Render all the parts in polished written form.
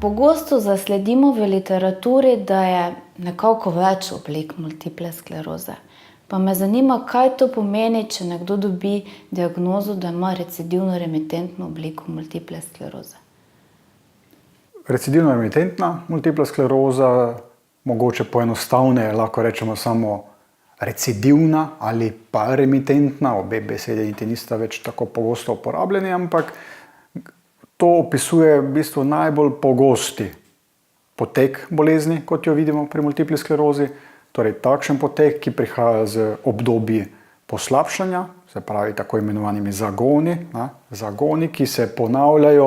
Pogosto zasledimo v literaturi, da je nekako več oblik multiple skleroze. Pa me zanima, kaj to pomeni, če nekdo dobi diagnozo, da ima recidivno-remitentno obliko multiple skleroze. Recidivno-remitentna multipla skleroza, mogoče poenostavneje lahko rečemo samo recidivna ali pa remitentna, obe besede niti nista več tako pogosto uporabljeni, ampak to opisuje v bistvu najbolj pogosti potek bolezni, kot jo vidimo pri multipli sklerozi, torej takšen potek, ki prihaja z obdobji poslabšanja, se pravi tako imenovanimi zagoni, zagoni, ki se ponavljajo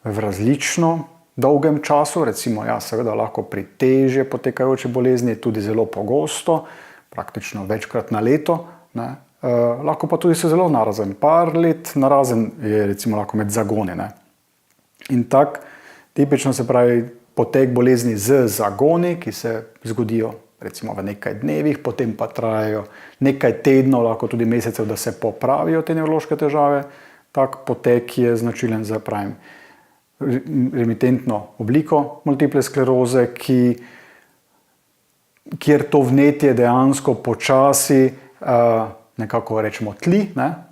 v različno dolgem času, recimo seveda lahko pri težje potekajoči bolezni tudi zelo pogosto, praktično večkrat na leto, lahko pa tudi so zelo narazen, par let narazen je recimo lahko med zagoni. In tak tipično se pravi potek bolezni z zagoni, ki se zgodijo recimo v nekaj dnevih, potem pa trajajo nekaj tednov, lahko tudi mesecev, da se popravijo te nevrološke težave. Tak potek je značilen za remitentno obliko multiple skleroze, kjer to vnetje dejansko počasi nekako rečemo tli,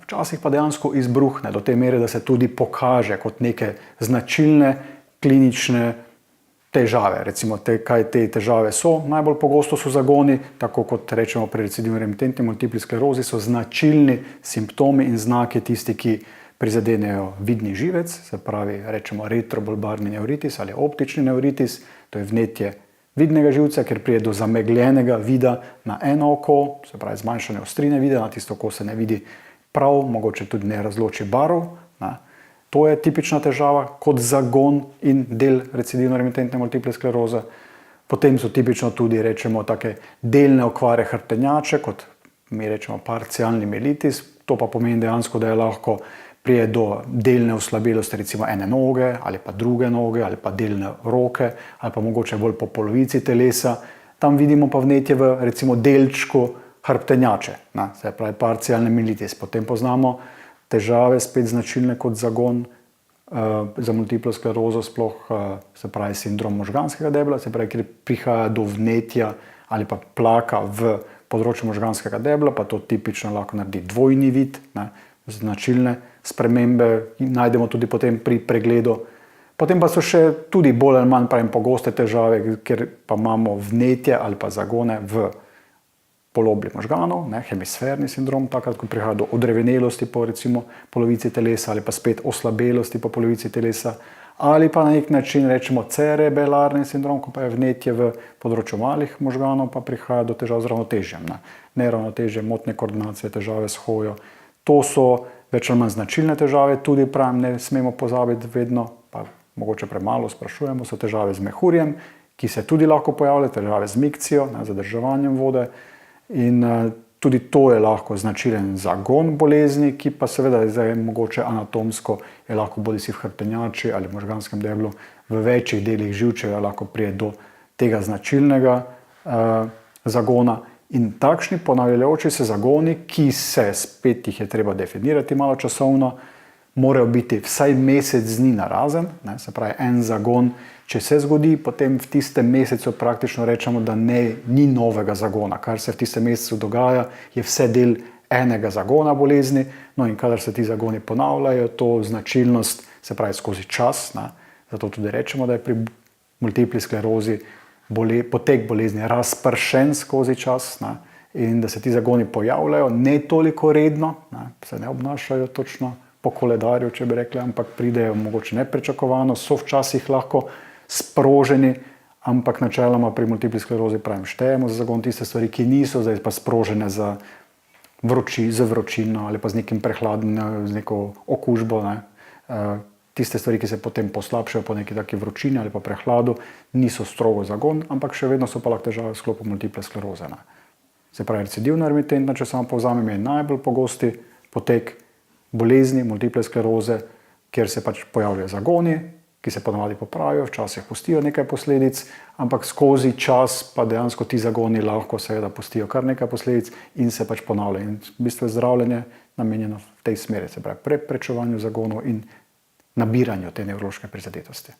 včasih pa dejansko izbruhne do te mere, da se tudi pokaže kot neke značilne klinične težave. Recimo, kaj te težave so, najbolj pogosto so zagoni, tako kot rečemo pri recidivno-remitentni multipli sklerozi, so značilni simptomi in znaki tisti, ki prizadenejo vidni živec, se pravi rečemo retrobulbarni neuritis ali optični neuritis, to je vnetje vidnega živca, ker pride do zamegljenega vida na eno oko, se pravi zmanjšanje ostrine vida, na tisto oko se ne vidi prav, mogoče tudi ne razloči barv. To je tipična težava kot zagon in del recidivno-remitentne multiple skleroze. Potem so tipično tudi rečemo take delne okvare hrbtenjače, kot mi rečemo parcialni mielitis, to pa pomeni dejansko, da je lahko prije do delne oslabelosti recimo ene noge ali pa druge noge ali pa delne roke ali pa mogoče bolj po polovici telesa. Tam vidimo pa vnetje v recimo delčku hrbtenjače, se pravi parcialni mielitis. Potem poznamo težave spet značilne kot zagon za multiplo sklerozo, sploh se pravi sindrom možganskega debla, se pravi, kjer prihaja do vnetja ali pa plaka v področju možganskega debla, pa to tipično lahko naredi dvojni vid, značilne spremembe najdemo tudi potem pri pregledu. Potem pa so še tudi bolj ali manj pogoste težave, ker pa imamo vnetje ali pa zagone v polobli možganov, hemisferni sindrom, takrat, ko prihaja do odrevenelosti po recimo polovici telesa ali pa spet oslabelosti po polovici telesa, ali pa na nek način rečemo cerebelarni sindrom, ko pa je vnetje v področju malih možganov, pa prihaja do težav z ravnotežjem. Neravnotežje, motnje koordinacije, težave s hojo. To so več ali manj značilne težave, tudi ne smemo pozabiti vedno, pa mogoče premalo sprašujemo, so težave z mehurjem, ki se tudi lahko pojavljajo, težave z mikcijo, zadrževanjem vode. In tudi to je lahko značilen zagon bolezni, ki pa seveda zdaj mogoče anatomsko je lahko bodisi v hrbtenjači ali v možganskem deblu, v večjih delih živčevja lahko pride do tega značilnega zagona. In takšni ponavljajoči se zagoni, ki se spet jih je treba definirati malo časovno, morajo biti vsaj mesec dni narazen, se pravi en zagon, če se zgodi, potem v tistem mesecu praktično rečemo, da ni novega zagona. Kar se v tistem mesecu dogaja, je vse del enega zagona bolezni, no in kadar se ti zagoni ponavljajo, to značilnost se pravi skozi čas, zato tudi rečemo, da je pri multipli sklerozi potek bolezni razpršen skozi čas, in da se ti zagoni pojavljajo ne toliko redno, se ne obnašajo točno po koledarju, če bi rekli, ampak pridejo mogoče nepričakovano, so včasih lahko sproženi, ampak načeloma pri multipli sklerozi štejemo za zagon tiste stvari, ki niso zdaj pa sprožene z vročino ali pa z nekim prehladom, z neko okužbo. Tiste stvari, ki se potem poslabšajo po neki taki vročini ali pa prehladu, niso strogo zagon, ampak še vedno so pa lahko težave v sklopu multiple skleroze. Se pravi, recidivno-remitentna, če samo povzamem, je najbolj pogosti potek bolezni multiple skleroze, kjer se pač pojavljajo zagoni, ki se ponavadi popravijo, včasih pustijo nekaj posledic, ampak skozi čas pa dejansko ti zagoni lahko seveda pustijo kar nekaj posledic in se pač ponavljajo. In v bistvu je zdravljenje namenjeno v tej smeri, se pravi preprečevanju zagonov in nabiranju te nevrološke prizadetosti.